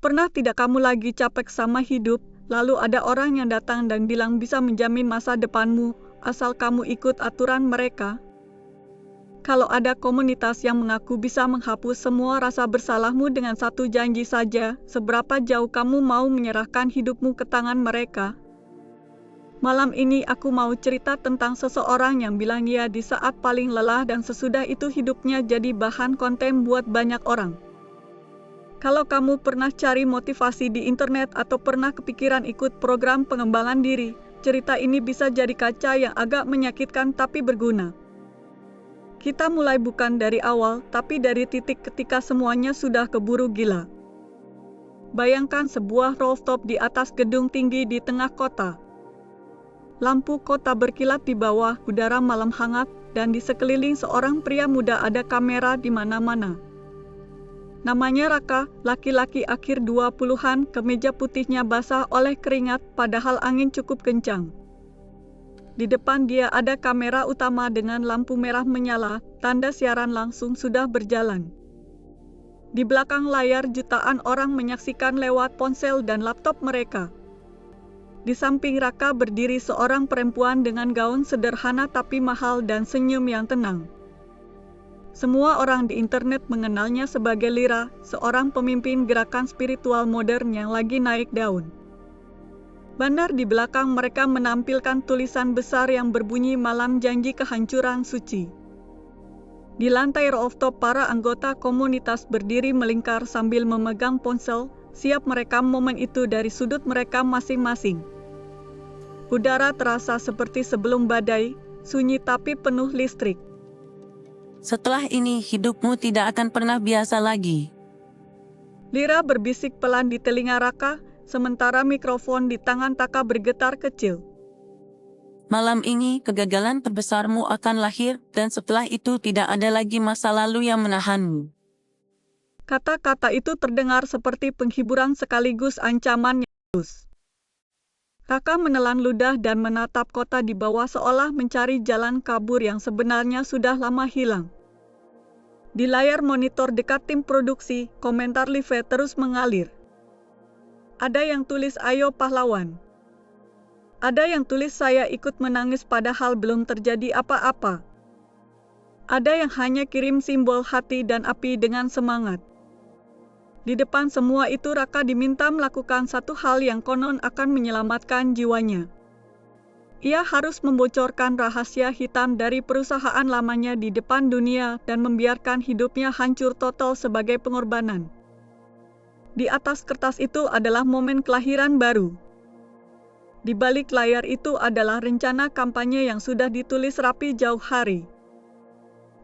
Pernah tidak kamu lagi capek sama hidup, lalu ada orang yang datang dan bilang bisa menjamin masa depanmu, asal kamu ikut aturan mereka? Kalau ada komunitas yang mengaku bisa menghapus semua rasa bersalahmu dengan satu janji saja, seberapa jauh kamu mau menyerahkan hidupmu ke tangan mereka? Malam ini aku mau cerita tentang seseorang yang bilang ya di saat paling lelah dan sesudah itu hidupnya jadi bahan konten buat banyak orang. Kalau kamu pernah cari motivasi di internet atau pernah kepikiran ikut program pengembangan diri, cerita ini bisa jadi kaca yang agak menyakitkan tapi berguna. Kita mulai bukan dari awal, tapi dari titik ketika semuanya sudah keburu gila. Bayangkan sebuah rooftop di atas gedung tinggi di tengah kota. Lampu kota berkilat di bawah, udara malam hangat, dan di sekeliling seorang pria muda ada kamera di mana-mana. Namanya Raka, laki-laki akhir 20-an, kemeja putihnya basah oleh keringat, padahal angin cukup kencang. Di depan dia ada kamera utama dengan lampu merah menyala, tanda siaran langsung sudah berjalan. Di belakang layar jutaan orang menyaksikan lewat ponsel dan laptop mereka. Di samping Raka berdiri seorang perempuan dengan gaun sederhana tapi mahal dan senyum yang tenang. Semua orang di internet mengenalnya sebagai Lyra, seorang pemimpin gerakan spiritual modern yang lagi naik daun. Benar di belakang mereka menampilkan tulisan besar yang berbunyi malam janji kehancuran suci. Di lantai rooftop para anggota komunitas berdiri melingkar sambil memegang ponsel, siap merekam momen itu dari sudut mereka masing-masing. Udara terasa seperti sebelum badai, sunyi tapi penuh listrik. Setelah ini hidupmu tidak akan pernah biasa lagi. Lyra berbisik pelan di telinga Raka, sementara mikrofon di tangan Taka bergetar kecil. Malam ini kegagalan terbesarmu akan lahir dan setelah itu tidak ada lagi masa lalu yang menahanmu. Kata-kata itu terdengar seperti penghiburan sekaligus ancaman yang halus. Raka menelan ludah dan menatap kota di bawah seolah mencari jalan kabur yang sebenarnya sudah lama hilang. Di layar monitor dekat tim produksi, komentar Live terus mengalir. Ada yang tulis ayo pahlawan. Ada yang tulis saya ikut menangis padahal belum terjadi apa-apa. Ada yang hanya kirim simbol hati dan api dengan semangat. Di depan semua itu Raka diminta melakukan satu hal yang konon akan menyelamatkan jiwanya. Ia harus membocorkan rahasia hitam dari perusahaan lamanya di depan dunia dan membiarkan hidupnya hancur total sebagai pengorbanan. Di atas kertas itu adalah momen kelahiran baru. Di balik layar itu adalah rencana kampanye yang sudah ditulis rapi jauh hari.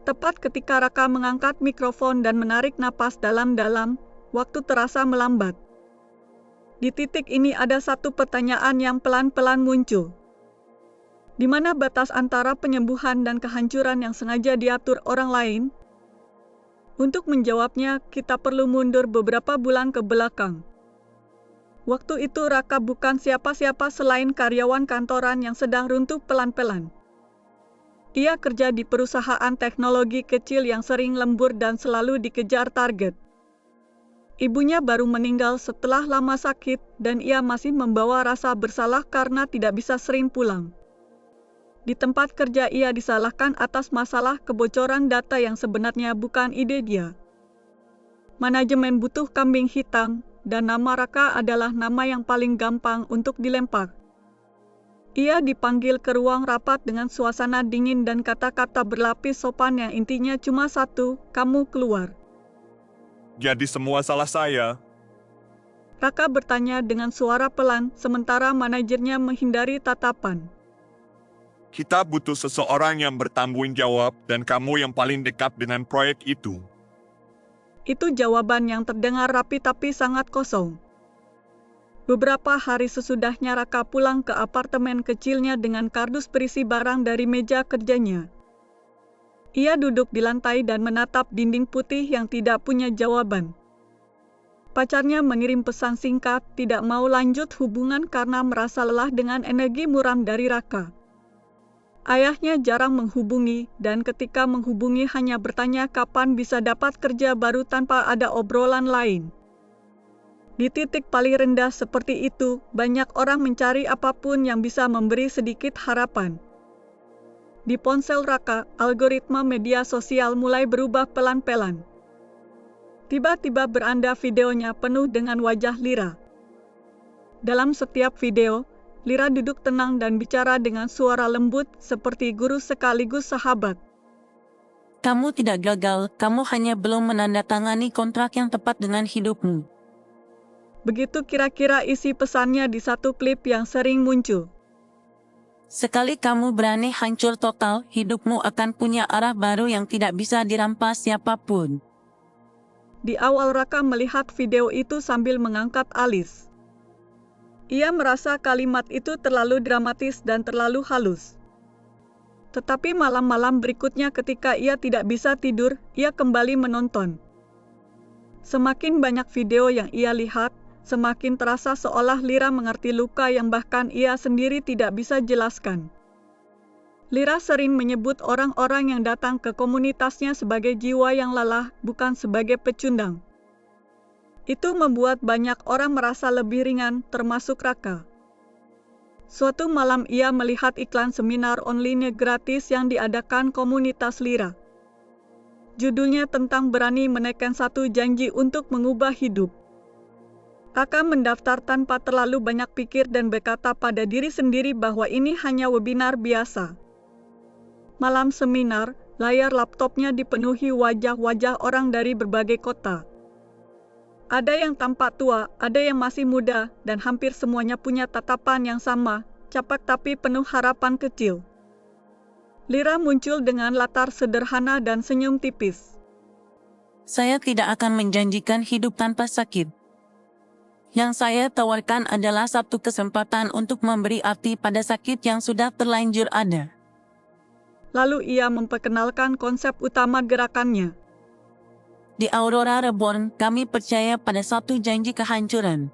Tepat ketika Raka mengangkat mikrofon dan menarik napas dalam-dalam, waktu terasa melambat. Di titik ini ada satu pertanyaan yang pelan-pelan muncul. Di mana batas antara penyembuhan dan kehancuran yang sengaja diatur orang lain? Untuk menjawabnya, kita perlu mundur beberapa bulan ke belakang. Waktu itu Raka bukan siapa-siapa selain karyawan kantoran yang sedang runtuh pelan-pelan. Ia kerja di perusahaan teknologi kecil yang sering lembur dan selalu dikejar target. Ibunya baru meninggal setelah lama sakit dan ia masih membawa rasa bersalah karena tidak bisa sering pulang. Di tempat kerja ia disalahkan atas masalah kebocoran data yang sebenarnya bukan ide dia. Manajemen butuh kambing hitam, dan nama Raka adalah nama yang paling gampang untuk dilempar. Ia dipanggil ke ruang rapat dengan suasana dingin dan kata-kata berlapis sopan yang intinya cuma satu, kamu keluar. Jadi semua salah saya? Raka bertanya dengan suara pelan, sementara manajernya menghindari tatapan. Kita butuh seseorang yang bertanggung jawab dan kamu yang paling dekat dengan proyek itu. Itu jawaban yang terdengar rapi tapi sangat kosong. Beberapa hari sesudahnya Raka pulang ke apartemen kecilnya dengan kardus berisi barang dari meja kerjanya. Ia duduk di lantai dan menatap dinding putih yang tidak punya jawaban. Pacarnya mengirim pesan singkat, tidak mau lanjut hubungan karena merasa lelah dengan energi muram dari Raka. Ayahnya jarang menghubungi, dan ketika menghubungi hanya bertanya kapan bisa dapat kerja baru tanpa ada obrolan lain. Di titik paling rendah seperti itu, banyak orang mencari apapun yang bisa memberi sedikit harapan. Di ponsel Raka, algoritma media sosial mulai berubah pelan-pelan. Tiba-tiba beranda videonya penuh dengan wajah Lira. Dalam setiap video, Lira duduk tenang dan bicara dengan suara lembut seperti guru sekaligus sahabat. Kamu tidak gagal, kamu hanya belum menandatangani kontrak yang tepat dengan hidupmu. Begitu kira-kira isi pesannya di satu klip yang sering muncul. Sekali kamu berani hancur total, hidupmu akan punya arah baru yang tidak bisa dirampas siapapun. Di awal Raka melihat video itu sambil mengangkat alis. Ia merasa kalimat itu terlalu dramatis dan terlalu halus. Tetapi malam-malam berikutnya ketika ia tidak bisa tidur, ia kembali menonton. Semakin banyak video yang ia lihat, semakin terasa seolah Lira mengerti luka yang bahkan ia sendiri tidak bisa jelaskan. Lira sering menyebut orang-orang yang datang ke komunitasnya sebagai jiwa yang lelah, bukan sebagai pecundang. Itu membuat banyak orang merasa lebih ringan, termasuk Raka. Suatu malam ia melihat iklan seminar online gratis yang diadakan komunitas Lira. Judulnya tentang berani menekan satu janji untuk mengubah hidup. Raka mendaftar tanpa terlalu banyak pikir dan berkata pada diri sendiri bahwa ini hanya webinar biasa. Malam seminar, layar laptopnya dipenuhi wajah-wajah orang dari berbagai kota. Ada yang tampak tua, ada yang masih muda, dan hampir semuanya punya tatapan yang sama, capak tapi penuh harapan kecil. Lira muncul dengan latar sederhana dan senyum tipis. Saya tidak akan menjanjikan hidup tanpa sakit. Yang saya tawarkan adalah satu kesempatan untuk memberi arti pada sakit yang sudah terlanjur ada. Lalu ia memperkenalkan konsep utama gerakannya. Di Aurora Reborn, kami percaya pada satu janji kehancuran.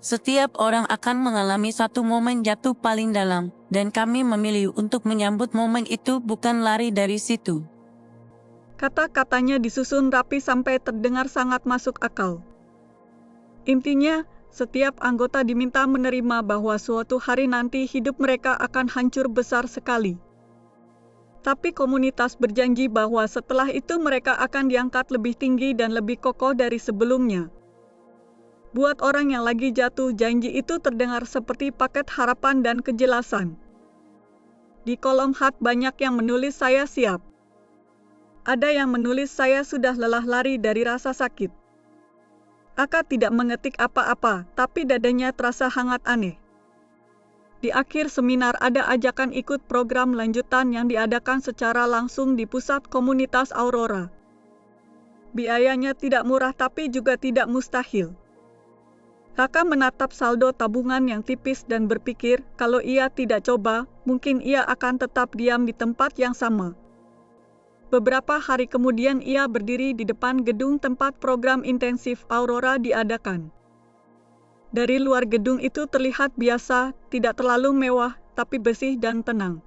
Setiap orang akan mengalami satu momen jatuh paling dalam, dan kami memilih untuk menyambut momen itu bukan lari dari situ. Kata-katanya disusun rapi sampai terdengar sangat masuk akal. Intinya, setiap anggota diminta menerima bahwa suatu hari nanti hidup mereka akan hancur besar sekali. Tapi komunitas berjanji bahwa setelah itu mereka akan diangkat lebih tinggi dan lebih kokoh dari sebelumnya. Buat orang yang lagi jatuh, janji itu terdengar seperti paket harapan dan kejelasan. Di kolom chat banyak yang menulis saya siap. Ada yang menulis saya sudah lelah lari dari rasa sakit. Aka tidak mengetik apa-apa, tapi dadanya terasa hangat aneh. Di akhir seminar ada ajakan ikut program lanjutan yang diadakan secara langsung di pusat komunitas Aurora. Biayanya tidak murah tapi juga tidak mustahil. Raka menatap saldo tabungan yang tipis dan berpikir kalau ia tidak coba, mungkin ia akan tetap diam di tempat yang sama. Beberapa hari kemudian ia berdiri di depan gedung tempat program intensif Aurora diadakan. Dari luar gedung itu terlihat biasa, tidak terlalu mewah, tapi bersih dan tenang.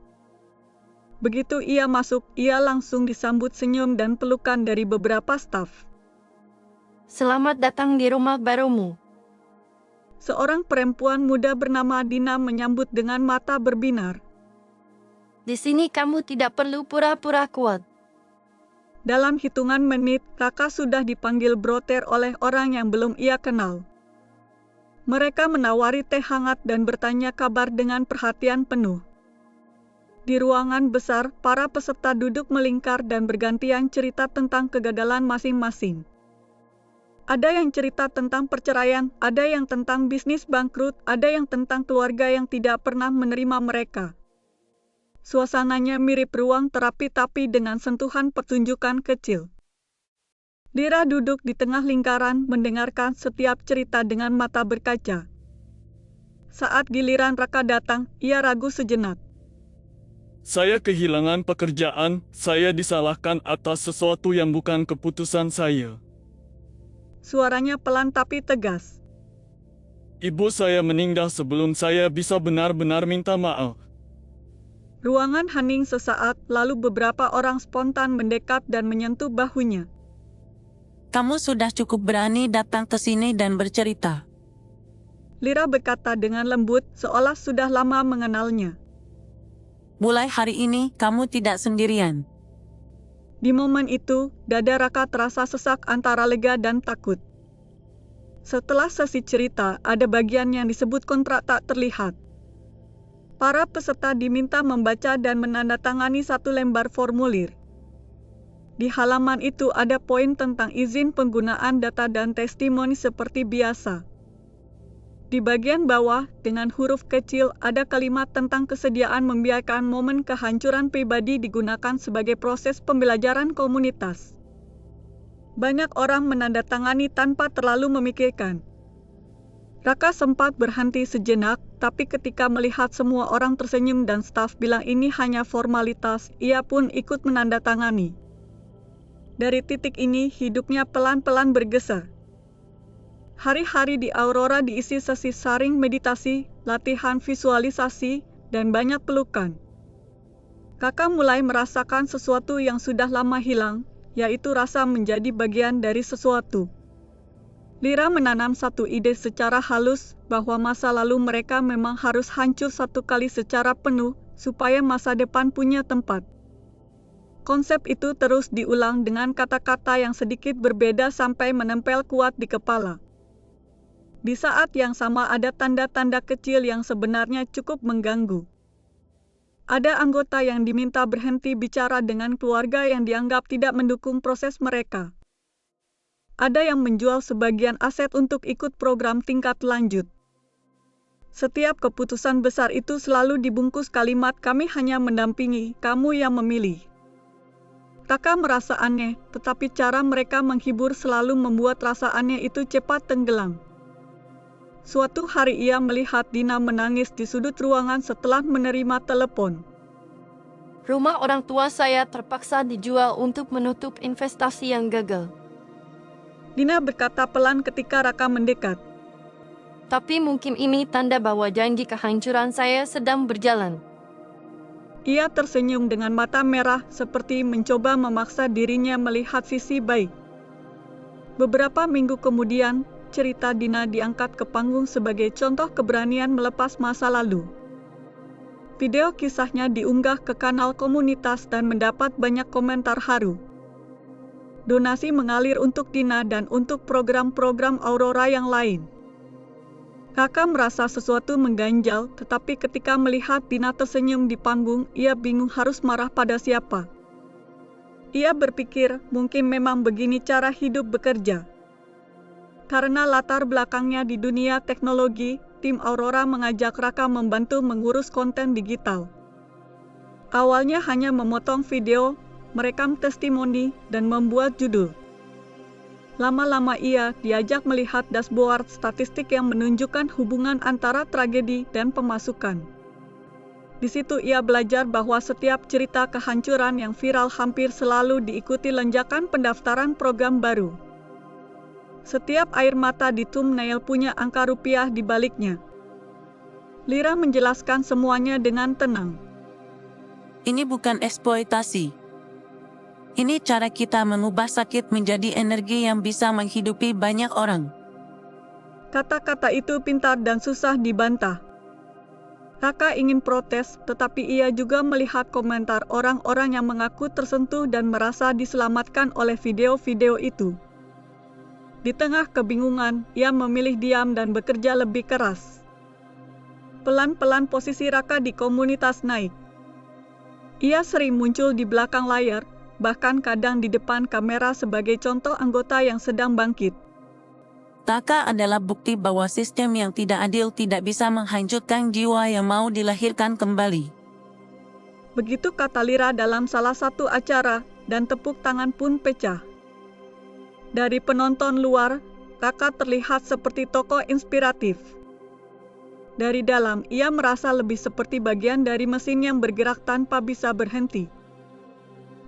Begitu ia masuk, ia langsung disambut senyum dan pelukan dari beberapa staf. Selamat datang di rumah barumu. Seorang perempuan muda bernama Dina menyambut dengan mata berbinar. Di sini kamu tidak perlu pura-pura kuat. Dalam hitungan menit, Raka sudah dipanggil broter oleh orang yang belum ia kenal. Mereka menawari teh hangat dan bertanya kabar dengan perhatian penuh. Di ruangan besar, para peserta duduk melingkar dan bergantian cerita tentang kegagalan masing-masing. Ada yang cerita tentang perceraian, ada yang tentang bisnis bangkrut, ada yang tentang keluarga yang tidak pernah menerima mereka. Suasananya mirip ruang terapi tapi dengan sentuhan pertunjukan kecil. Lira duduk di tengah lingkaran mendengarkan setiap cerita dengan mata berkaca. Saat giliran Raka datang, ia ragu sejenak. Saya kehilangan pekerjaan, saya disalahkan atas sesuatu yang bukan keputusan saya. Suaranya pelan tapi tegas. Ibu saya meninggal sebelum saya bisa benar-benar minta maaf. Ruangan hening sesaat, lalu beberapa orang spontan mendekat dan menyentuh bahunya. Kamu sudah cukup berani datang ke sini dan bercerita. Lira berkata dengan lembut, seolah sudah lama mengenalnya. Mulai hari ini, kamu tidak sendirian. Di momen itu, dada Raka terasa sesak antara lega dan takut. Setelah sesi cerita, ada bagian yang disebut kontrak tak terlihat. Para peserta diminta membaca dan menandatangani satu lembar formulir. Di halaman itu ada poin tentang izin penggunaan data dan testimoni seperti biasa. Di bagian bawah, dengan huruf kecil, ada kalimat tentang kesediaan membiarkan momen kehancuran pribadi digunakan sebagai proses pembelajaran komunitas. Banyak orang menandatangani tanpa terlalu memikirkan. Raka sempat berhenti sejenak, tapi ketika melihat semua orang tersenyum dan staf bilang ini hanya formalitas, ia pun ikut menandatangani. Dari titik ini, hidupnya pelan-pelan bergeser. Hari-hari di Aurora diisi sesi saring meditasi, latihan visualisasi, dan banyak pelukan. Kakak mulai merasakan sesuatu yang sudah lama hilang, yaitu rasa menjadi bagian dari sesuatu. Lira menanam satu ide secara halus bahwa masa lalu mereka memang harus hancur satu kali secara penuh, supaya masa depan punya tempat. Konsep itu terus diulang dengan kata-kata yang sedikit berbeda sampai menempel kuat di kepala. Di saat yang sama ada tanda-tanda kecil yang sebenarnya cukup mengganggu. Ada anggota yang diminta berhenti bicara dengan keluarga yang dianggap tidak mendukung proses mereka. Ada yang menjual sebagian aset untuk ikut program tingkat lanjut. Setiap keputusan besar itu selalu dibungkus kalimat kami hanya mendampingi, kamu yang memilih. Kakak merasa aneh, tetapi cara mereka menghibur selalu membuat rasa aneh itu cepat tenggelam. Suatu hari ia melihat Dina menangis di sudut ruangan setelah menerima telepon. Rumah orang tua saya terpaksa dijual untuk menutup investasi yang gagal. Dina berkata pelan ketika Raka mendekat. Tapi mungkin ini tanda bahwa janji kehancuran saya sedang berjalan. Ia tersenyum dengan mata merah seperti mencoba memaksa dirinya melihat sisi baik. Beberapa minggu kemudian, cerita Dina diangkat ke panggung sebagai contoh keberanian melepas masa lalu. Video kisahnya diunggah ke kanal komunitas dan mendapat banyak komentar haru. Donasi mengalir untuk Dina dan untuk program-program Aurora yang lain. Kakak merasa sesuatu mengganjal, tetapi ketika melihat Dina tersenyum di panggung, ia bingung harus marah pada siapa. Ia berpikir mungkin memang begini cara hidup bekerja. Karena latar belakangnya di dunia teknologi, tim Aurora mengajak Raka membantu mengurus konten digital. Awalnya hanya memotong video, merekam testimoni, dan membuat judul. Lama-lama ia diajak melihat dashboard statistik yang menunjukkan hubungan antara tragedi dan pemasukan. Di situ ia belajar bahwa setiap cerita kehancuran yang viral hampir selalu diikuti lonjakan pendaftaran program baru. Setiap air mata di thumbnail punya angka rupiah di baliknya. Lira menjelaskan semuanya dengan tenang. Ini bukan eksploitasi. Ini cara kita mengubah sakit menjadi energi yang bisa menghidupi banyak orang. Kata-kata itu pintar dan susah dibantah. Raka ingin protes, tetapi ia juga melihat komentar orang-orang yang mengaku tersentuh dan merasa diselamatkan oleh video-video itu. Di tengah kebingungan, ia memilih diam dan bekerja lebih keras. Pelan-pelan posisi Raka di komunitas naik. Ia sering muncul di belakang layar, bahkan kadang di depan kamera sebagai contoh anggota yang sedang bangkit. Taka adalah bukti bahwa sistem yang tidak adil tidak bisa menghancurkan jiwa yang mau dilahirkan kembali. Begitu kata Lira dalam salah satu acara, dan tepuk tangan pun pecah. Dari penonton luar, Raka terlihat seperti tokoh inspiratif. Dari dalam, ia merasa lebih seperti bagian dari mesin yang bergerak tanpa bisa berhenti.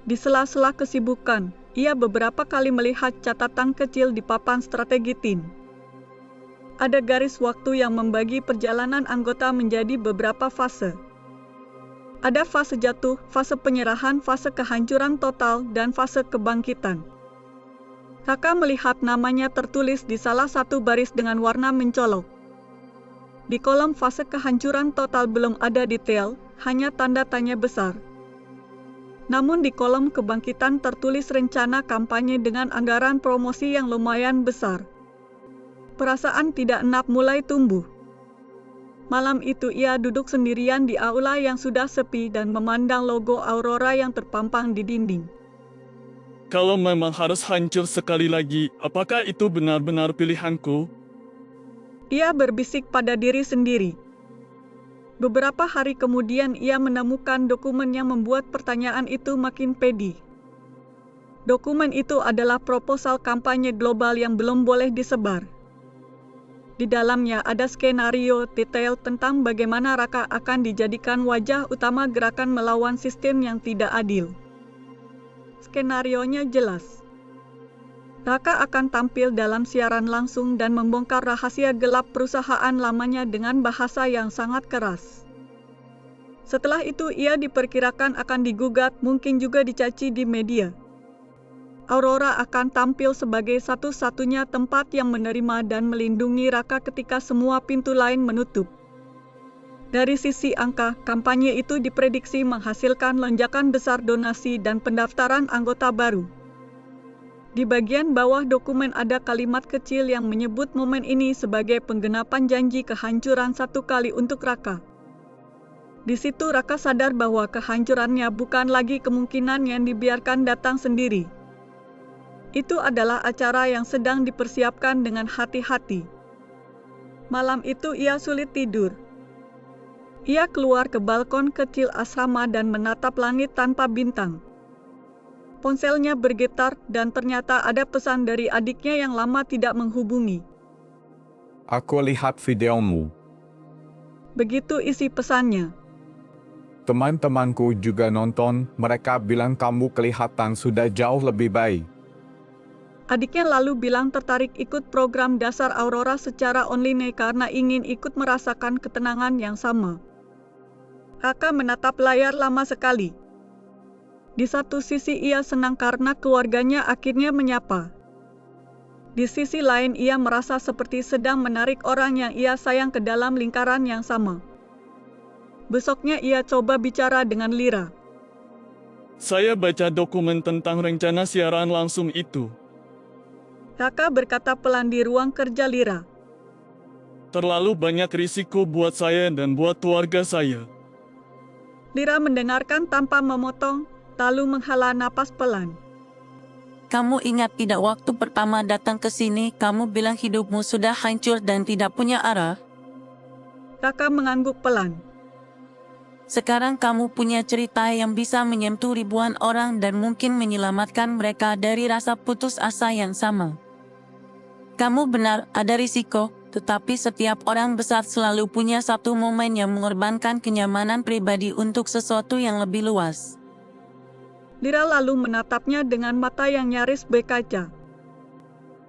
Di sela-sela kesibukan, ia beberapa kali melihat catatan kecil di papan strategi tim. Ada garis waktu yang membagi perjalanan anggota menjadi beberapa fase. Ada fase jatuh, fase penyerahan, fase kehancuran total, dan fase kebangkitan. Raka melihat namanya tertulis di salah satu baris dengan warna mencolok. Di kolom fase kehancuran total belum ada detail, hanya tanda tanya besar. Namun di kolom kebangkitan tertulis rencana kampanye dengan anggaran promosi yang lumayan besar. Perasaan tidak enak mulai tumbuh. Malam itu ia duduk sendirian di aula yang sudah sepi dan memandang logo Aurora yang terpampang di dinding. Kalau memang harus hancur sekali lagi, apakah itu benar-benar pilihanku? Ia berbisik pada diri sendiri. Beberapa hari kemudian ia menemukan dokumen yang membuat pertanyaan itu makin pedih. Dokumen itu adalah proposal kampanye global yang belum boleh disebar. Di dalamnya ada skenario detail tentang bagaimana Raka akan dijadikan wajah utama gerakan melawan sistem yang tidak adil. Skenarionya jelas. Raka akan tampil dalam siaran langsung dan membongkar rahasia gelap perusahaan lamanya dengan bahasa yang sangat keras. Setelah itu ia diperkirakan akan digugat, mungkin juga dicaci di media. Aurora akan tampil sebagai satu-satunya tempat yang menerima dan melindungi Raka ketika semua pintu lain menutup. Dari sisi angka, kampanye itu diprediksi menghasilkan lonjakan besar donasi dan pendaftaran anggota baru. Di bagian bawah dokumen ada kalimat kecil yang menyebut momen ini sebagai penggenapan janji kehancuran satu kali untuk Raka. Di situ Raka sadar bahwa kehancurannya bukan lagi kemungkinan yang dibiarkan datang sendiri. Itu adalah acara yang sedang dipersiapkan dengan hati-hati. Malam itu ia sulit tidur. Ia keluar ke balkon kecil asrama dan menatap langit tanpa bintang. Ponselnya bergetar dan ternyata ada pesan dari adiknya yang lama tidak menghubungi. Aku lihat videomu. Begitu isi pesannya. Teman-temanku juga nonton, mereka bilang kamu kelihatan sudah jauh lebih baik. Adiknya lalu bilang tertarik ikut program dasar Aurora secara online karena ingin ikut merasakan ketenangan yang sama. Raka menatap layar lama sekali. Di satu sisi ia senang karena keluarganya akhirnya menyapa. Di sisi lain ia merasa seperti sedang menarik orang yang ia sayang ke dalam lingkaran yang sama. Besoknya ia coba bicara dengan Lira. Saya baca dokumen tentang rencana siaran langsung itu. Raka berkata pelan di ruang kerja Lira. Terlalu banyak risiko buat saya dan buat keluarga saya. Lira mendengarkan tanpa memotong, lalu menghela napas pelan. Kamu ingat tidak waktu pertama datang ke sini, kamu bilang hidupmu sudah hancur dan tidak punya arah? Raka mengangguk pelan. Sekarang kamu punya cerita yang bisa menyentuh ribuan orang dan mungkin menyelamatkan mereka dari rasa putus asa yang sama. Kamu benar, ada risiko, tetapi setiap orang besar selalu punya satu momen yang mengorbankan kenyamanan pribadi untuk sesuatu yang lebih luas. Lira lalu menatapnya dengan mata yang nyaris berkaca.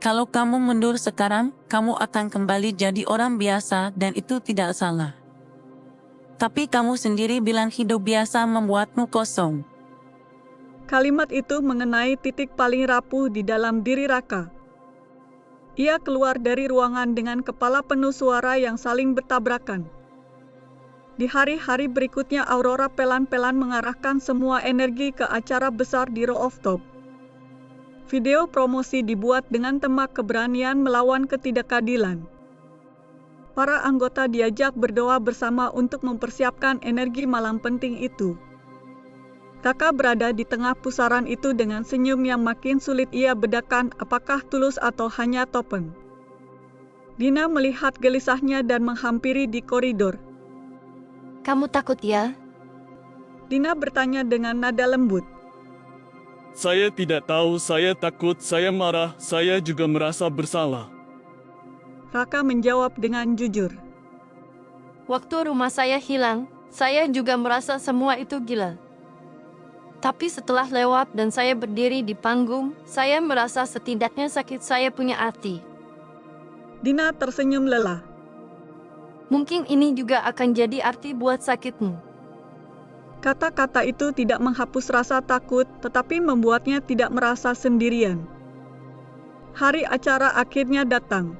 Kalau kamu mundur sekarang, kamu akan kembali jadi orang biasa dan itu tidak salah. Tapi kamu sendiri bilang hidup biasa membuatmu kosong. Kalimat itu mengenai titik paling rapuh di dalam diri Raka. Ia keluar dari ruangan dengan kepala penuh suara yang saling bertabrakan. Di hari-hari berikutnya Aurora pelan-pelan mengarahkan semua energi ke acara besar di rooftop. Video promosi dibuat dengan tema keberanian melawan ketidakadilan. Para anggota diajak berdoa bersama untuk mempersiapkan energi malam penting itu. Raka berada di tengah pusaran itu dengan senyum yang makin sulit ia bedakan apakah tulus atau hanya topeng. Dina melihat gelisahnya dan menghampiri di koridor. Kamu takut ya? Dina bertanya dengan nada lembut. Saya tidak tahu, saya takut, saya marah, saya juga merasa bersalah. Raka menjawab dengan jujur. Waktu rumah saya hilang, saya juga merasa semua itu gila. Tapi setelah lewat dan saya berdiri di panggung, saya merasa setidaknya sakit saya punya arti. Dina tersenyum lelah. Mungkin ini juga akan jadi arti buat sakitmu. Kata-kata itu tidak menghapus rasa takut, tetapi membuatnya tidak merasa sendirian. Hari acara akhirnya datang.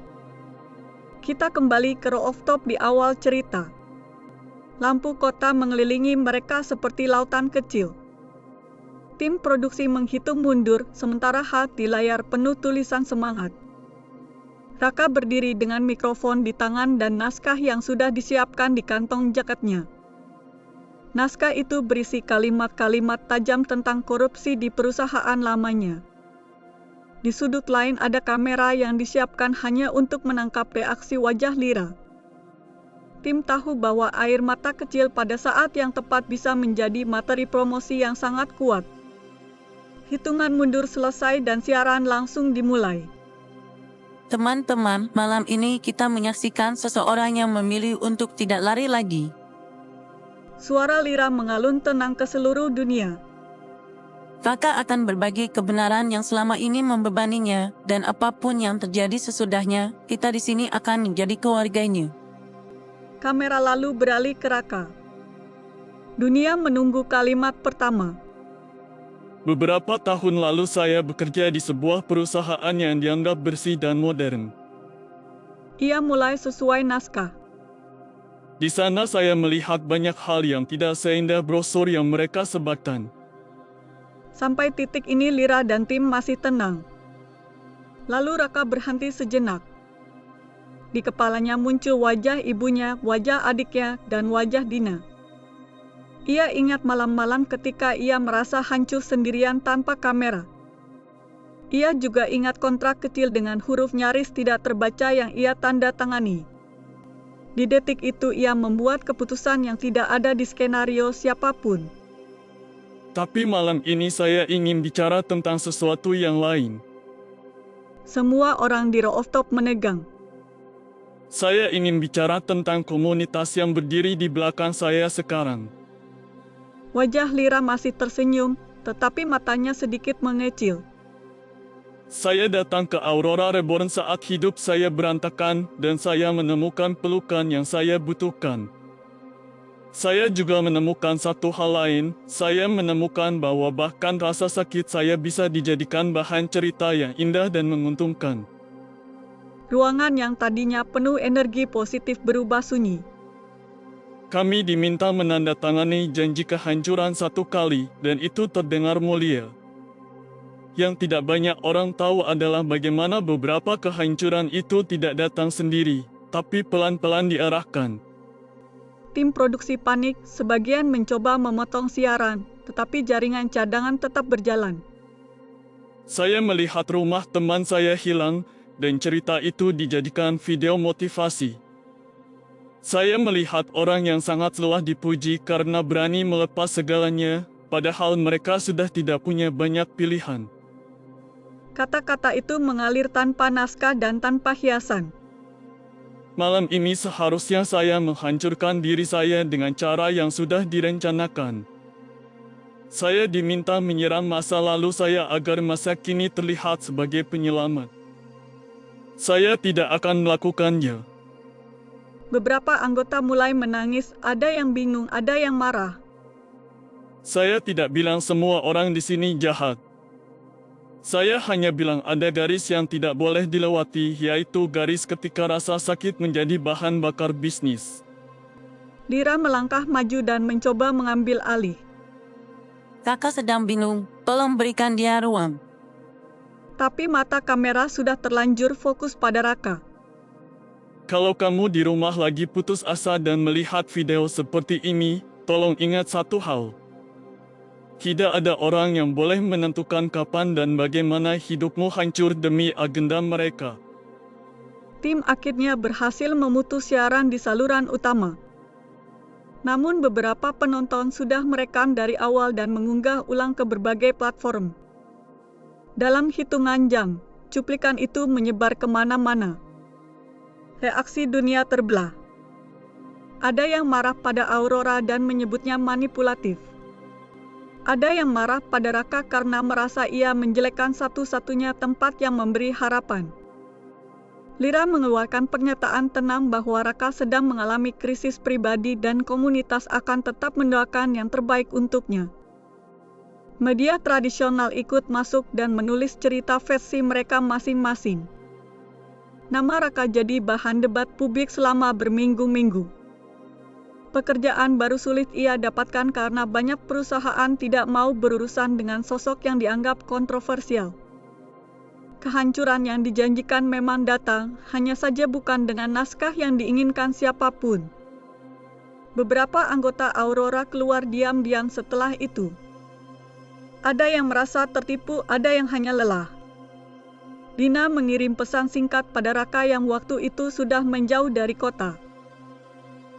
Kita kembali ke rooftop di awal cerita. Lampu kota mengelilingi mereka seperti lautan kecil. Tim produksi menghitung mundur, sementara Hal di layar penuh tulisan semangat. Raka berdiri dengan mikrofon di tangan dan naskah yang sudah disiapkan di kantong jaketnya. Naskah itu berisi kalimat-kalimat tajam tentang korupsi di perusahaan lamanya. Di sudut lain ada kamera yang disiapkan hanya untuk menangkap reaksi wajah Lira. Tim tahu bahwa air mata kecil pada saat yang tepat bisa menjadi materi promosi yang sangat kuat. Hitungan mundur selesai dan siaran langsung dimulai. Teman-teman, malam ini kita menyaksikan seseorang yang memilih untuk tidak lari lagi. Suara Lira mengalun tenang ke seluruh dunia. Raka akan berbagi kebenaran yang selama ini membebaninya, dan apapun yang terjadi sesudahnya, kita di sini akan menjadi keluarganya. Kamera lalu beralih ke Raka. Dunia menunggu kalimat pertama. Beberapa tahun lalu saya bekerja di sebuah perusahaan yang dianggap bersih dan modern. Ia mulai sesuai naskah. Di sana saya melihat banyak hal yang tidak seindah brosur yang mereka sebarkan. Sampai titik ini Lira dan tim masih tenang. Lalu Raka berhenti sejenak. Di kepalanya muncul wajah ibunya, wajah adiknya, dan wajah Dina. Ia ingat malam-malam ketika ia merasa hancur sendirian tanpa kamera. Ia juga ingat kontrak kecil dengan huruf nyaris tidak terbaca yang ia tanda tangani. Di detik itu ia membuat keputusan yang tidak ada di skenario siapapun. Tapi malam ini saya ingin bicara tentang sesuatu yang lain. Semua orang di rooftop menegang. Saya ingin bicara tentang komunitas yang berdiri di belakang saya sekarang. Wajah Lira masih tersenyum, tetapi matanya sedikit mengecil. Saya datang ke Aurora Reborn saat hidup saya berantakan dan saya menemukan pelukan yang saya butuhkan. Saya juga menemukan satu hal lain, saya menemukan bahwa bahkan rasa sakit saya bisa dijadikan bahan cerita yang indah dan menguntungkan. Ruangan yang tadinya penuh energi positif berubah sunyi. Kami diminta menandatangani janji kehancuran 1 kali dan itu terdengar mulia. Yang tidak banyak orang tahu adalah bagaimana beberapa kehancuran itu tidak datang sendiri, tapi pelan-pelan diarahkan. Tim produksi panik, sebagian mencoba memotong siaran, tetapi jaringan cadangan tetap berjalan. Saya melihat rumah teman saya hilang, dan cerita itu dijadikan video motivasi. Saya melihat orang yang sangat lelah dipuji karena berani melepas segalanya, padahal mereka sudah tidak punya banyak pilihan. Kata-kata itu mengalir tanpa naskah dan tanpa hiasan. Malam ini seharusnya saya menghancurkan diri saya dengan cara yang sudah direncanakan. Saya diminta menyiram masa lalu saya agar masa kini terlihat sebagai penyelamat. Saya tidak akan melakukannya. Beberapa anggota mulai menangis, ada yang bingung, ada yang marah. Saya tidak bilang semua orang di sini jahat. Saya hanya bilang ada garis yang tidak boleh dilewati, yaitu garis ketika rasa sakit menjadi bahan bakar bisnis. Lira melangkah maju dan mencoba mengambil alih. Kakak sedang bingung, tolong berikan dia ruang. Tapi mata kamera sudah terlanjur fokus pada Raka. Kalau kamu di rumah lagi putus asa dan melihat video seperti ini, tolong ingat satu hal. Tidak ada orang yang boleh menentukan kapan dan bagaimana hidupmu hancur demi agenda mereka. Tim akhirnya berhasil memutus siaran di saluran utama. Namun beberapa penonton sudah merekam dari awal dan mengunggah ulang ke berbagai platform. Dalam hitungan jam, cuplikan itu menyebar kemana-mana. Reaksi dunia terbelah. Ada yang marah pada Aurora dan menyebutnya manipulatif. Ada yang marah pada Raka karena merasa ia menjelekkan satu-satunya tempat yang memberi harapan. Lira mengeluarkan pernyataan tenang bahwa Raka sedang mengalami krisis pribadi dan komunitas akan tetap mendoakan yang terbaik untuknya. Media tradisional ikut masuk dan menulis cerita versi mereka masing-masing. Nama Raka jadi bahan debat publik selama berminggu-minggu. Pekerjaan baru sulit ia dapatkan karena banyak perusahaan tidak mau berurusan dengan sosok yang dianggap kontroversial. Kehancuran yang dijanjikan memang datang, hanya saja bukan dengan naskah yang diinginkan siapapun. Beberapa anggota Aurora keluar diam-diam setelah itu. Ada yang merasa tertipu, ada yang hanya lelah. Dina mengirim pesan singkat pada Raka yang waktu itu sudah menjauh dari kota.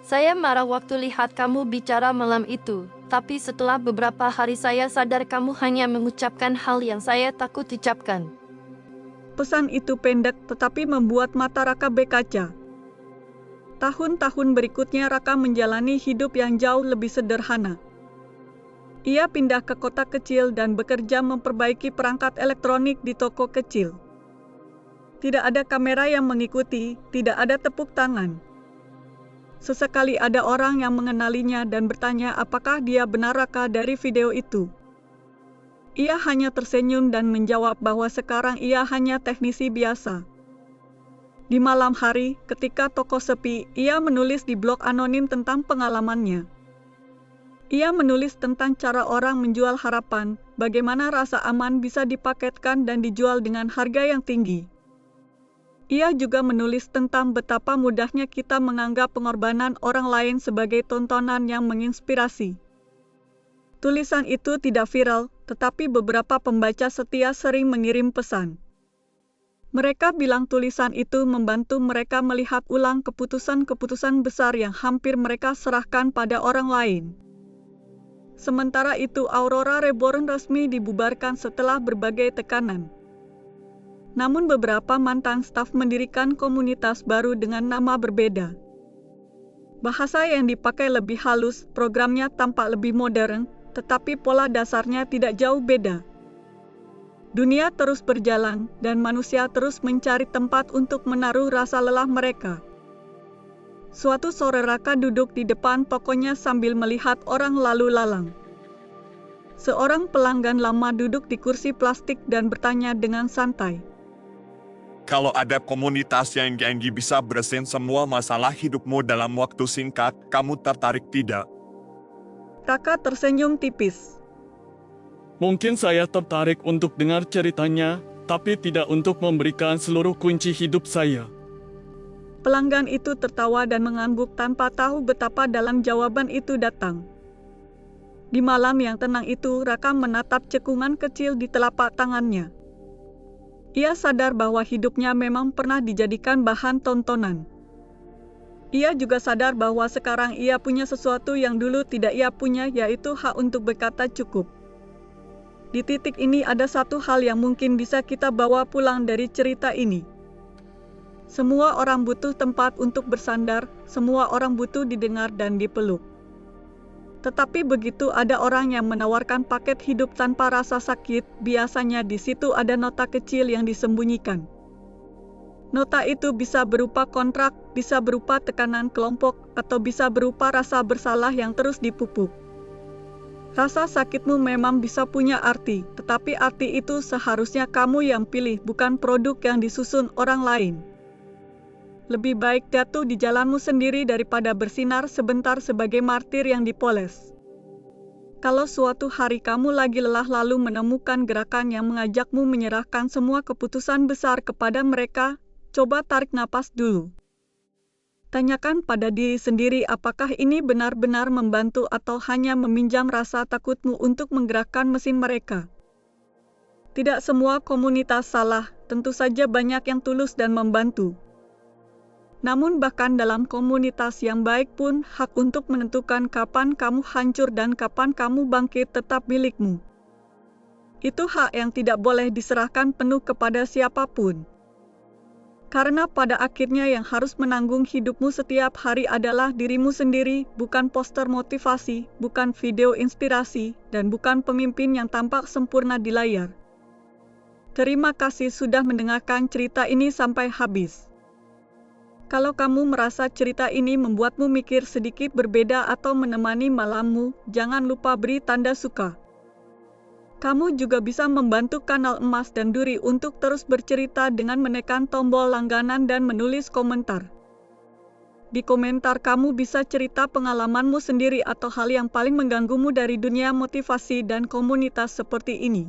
Saya marah waktu lihat kamu bicara malam itu, tapi setelah beberapa hari saya sadar kamu hanya mengucapkan hal yang saya takut ucapkan. Pesan itu pendek tetapi membuat mata Raka berkaca. Tahun-tahun berikutnya Raka menjalani hidup yang jauh lebih sederhana. Ia pindah ke kota kecil dan bekerja memperbaiki perangkat elektronik di toko kecil. Tidak ada kamera yang mengikuti, tidak ada tepuk tangan. Sesekali ada orang yang mengenalinya dan bertanya apakah dia benar Raka dari video itu. Ia hanya tersenyum dan menjawab bahwa sekarang ia hanya teknisi biasa. Di malam hari, ketika toko sepi, ia menulis di blog anonim tentang pengalamannya. Ia menulis tentang cara orang menjual harapan, bagaimana rasa aman bisa dipaketkan dan dijual dengan harga yang tinggi. Ia juga menulis tentang betapa mudahnya kita menganggap pengorbanan orang lain sebagai tontonan yang menginspirasi. Tulisan itu tidak viral, tetapi beberapa pembaca setia sering mengirim pesan. Mereka bilang tulisan itu membantu mereka melihat ulang keputusan-keputusan besar yang hampir mereka serahkan pada orang lain. Sementara itu, Aurora Reborn resmi dibubarkan setelah berbagai tekanan. Namun beberapa mantan staf mendirikan komunitas baru dengan nama berbeda. Bahasa yang dipakai lebih halus, programnya tampak lebih modern, tetapi pola dasarnya tidak jauh beda. Dunia terus berjalan, dan manusia terus mencari tempat untuk menaruh rasa lelah mereka. Suatu sore Raka duduk di depan tokonya sambil melihat orang lalu lalang. Seorang pelanggan lama duduk di kursi plastik dan bertanya dengan santai. Kalau ada komunitas yang janji bisa bersihin semua masalah hidupmu dalam waktu singkat, kamu tertarik tidak? Raka tersenyum tipis. Mungkin saya tertarik untuk dengar ceritanya, tapi tidak untuk memberikan seluruh kunci hidup saya. Pelanggan itu tertawa dan mengangguk tanpa tahu betapa dalam jawaban itu datang. Di malam yang tenang itu, Raka menatap cekungan kecil di telapak tangannya. Ia sadar bahwa hidupnya memang pernah dijadikan bahan tontonan. Ia juga sadar bahwa sekarang ia punya sesuatu yang dulu tidak ia punya, yaitu hak untuk berkata cukup. Di titik ini ada satu hal yang mungkin bisa kita bawa pulang dari cerita ini. Semua orang butuh tempat untuk bersandar, semua orang butuh didengar dan dipeluk. Tetapi begitu ada orang yang menawarkan paket hidup tanpa rasa sakit, biasanya di situ ada nota kecil yang disembunyikan. Nota itu bisa berupa kontrak, bisa berupa tekanan kelompok, atau bisa berupa rasa bersalah yang terus dipupuk. Rasa sakitmu memang bisa punya arti, tetapi arti itu seharusnya kamu yang pilih, bukan produk yang disusun orang lain. Lebih baik jatuh di jalanmu sendiri daripada bersinar sebentar sebagai martir yang dipoles. Kalau suatu hari kamu lagi lelah lalu menemukan gerakan yang mengajakmu menyerahkan semua keputusan besar kepada mereka, coba tarik napas dulu. Tanyakan pada diri sendiri apakah ini benar-benar membantu atau hanya meminjam rasa takutmu untuk menggerakkan mesin mereka. Tidak semua komunitas salah, tentu saja banyak yang tulus dan membantu. Namun bahkan dalam komunitas yang baik pun, hak untuk menentukan kapan kamu hancur dan kapan kamu bangkit tetap milikmu. Itu hak yang tidak boleh diserahkan penuh kepada siapapun. Karena pada akhirnya yang harus menanggung hidupmu setiap hari adalah dirimu sendiri, bukan poster motivasi, bukan video inspirasi, dan bukan pemimpin yang tampak sempurna di layar. Terima kasih sudah mendengarkan cerita ini sampai habis. Kalau kamu merasa cerita ini membuatmu mikir sedikit berbeda atau menemani malammu, jangan lupa beri tanda suka. Kamu juga bisa membantu kanal Emas dan Duri untuk terus bercerita dengan menekan tombol langganan dan menulis komentar. Di komentar kamu bisa cerita pengalamanmu sendiri atau hal yang paling mengganggumu dari dunia motivasi dan komunitas seperti ini.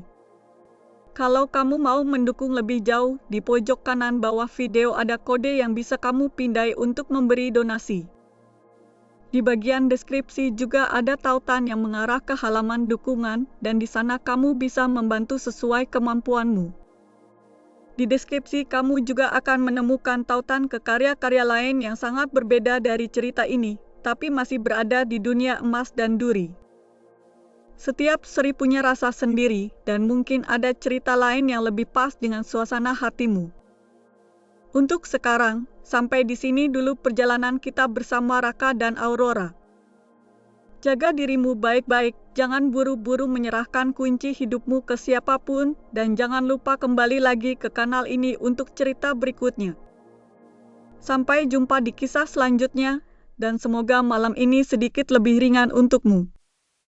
Kalau kamu mau mendukung lebih jauh, di pojok kanan bawah video ada kode yang bisa kamu pindai untuk memberi donasi. Di bagian deskripsi juga ada tautan yang mengarah ke halaman dukungan, dan di sana kamu bisa membantu sesuai kemampuanmu. Di deskripsi kamu juga akan menemukan tautan ke karya-karya lain yang sangat berbeda dari cerita ini, tapi masih berada di dunia emas dan duri. Setiap seri punya rasa sendiri, dan mungkin ada cerita lain yang lebih pas dengan suasana hatimu. Untuk sekarang, sampai di sini dulu perjalanan kita bersama Raka dan Aurora. Jaga dirimu baik-baik, jangan buru-buru menyerahkan kunci hidupmu ke siapapun, dan jangan lupa kembali lagi ke kanal ini untuk cerita berikutnya. Sampai jumpa di kisah selanjutnya, dan semoga malam ini sedikit lebih ringan untukmu.